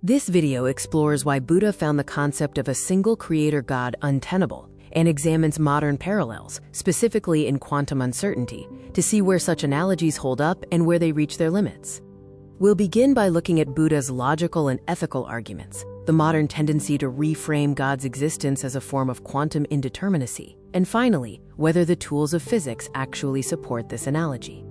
This video explores why Buddha found the concept of a single creator God untenable and examines modern parallels, specifically in quantum uncertainty, to see where such analogies hold up and where they reach their limits. We'll begin by looking at Buddha's logical and ethical arguments, the modern tendency to reframe God's existence as a form of quantum indeterminacy, and finally, whether the tools of physics actually support this analogy.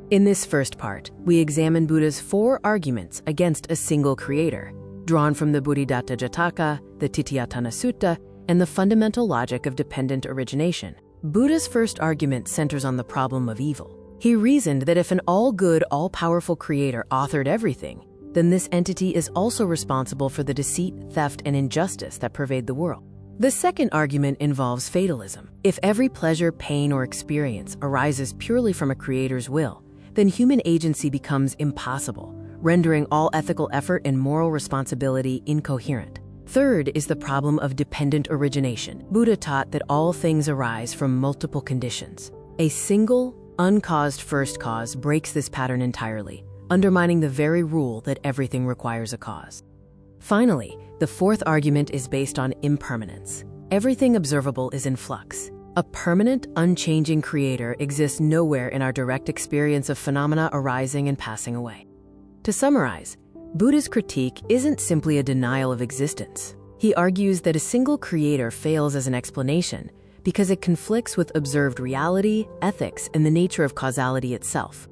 In this first part, we examine Buddha's 4 arguments against a single creator, drawn from the Bhūridatta Jātaka, the Titthāyatana Sutta, and the fundamental logic of dependent origination. Buddha's first argument centers on the problem of evil. He reasoned that if an all-good, all-powerful creator authored everything, then this entity is also responsible for the deceit, theft, and injustice that pervade the world. The second argument involves fatalism. If every pleasure, pain, or experience arises purely from a creator's will, then human agency becomes impossible, rendering all ethical effort and moral responsibility incoherent. Third is the problem of dependent origination. Buddha taught that all things arise from multiple conditions. A single, uncaused first cause breaks this pattern entirely, undermining the very rule that everything requires a cause. Finally, the fourth argument is based on impermanence. Everything observable is in flux. A permanent, unchanging creator exists nowhere in our direct experience of phenomena arising and passing away. To summarize, Buddha's critique isn't simply a denial of existence. He argues that a single creator fails as an explanation because it conflicts with observed reality, ethics, and the nature of causality itself.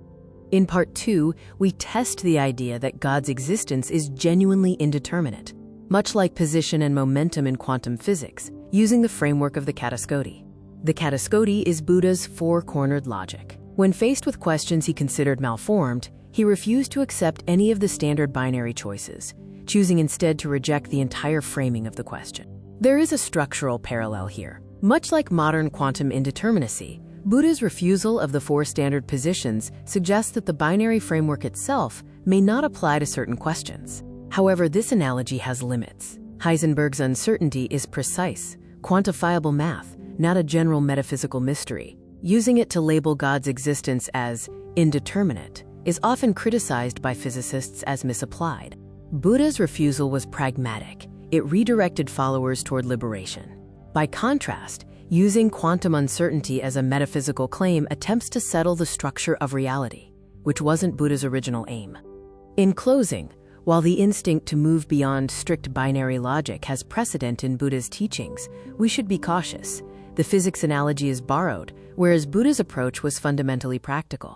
In part 2, we test the idea that God's existence is genuinely indeterminate, much like position and momentum in quantum physics, using the framework of the kataskoti. The kataskoti is Buddha's 4-cornered logic. When faced with questions he considered malformed, he refused to accept any of the standard binary choices, choosing instead to reject the entire framing of the question. There is a structural parallel here. Much like modern quantum indeterminacy, Buddha's refusal of the 4 standard positions suggests that the binary framework itself may not apply to certain questions. However, this analogy has limits. Heisenberg's uncertainty is precise, quantifiable math, not a general metaphysical mystery. Using it to label God's existence as indeterminate is often criticized by physicists as misapplied. Buddha's refusal was pragmatic. It redirected followers toward liberation. By contrast, using quantum uncertainty as a metaphysical claim attempts to settle the structure of reality, which wasn't Buddha's original aim. In closing, while the instinct to move beyond strict binary logic has precedent in Buddha's teachings, we should be cautious. The physics analogy is borrowed, whereas Buddha's approach was fundamentally practical.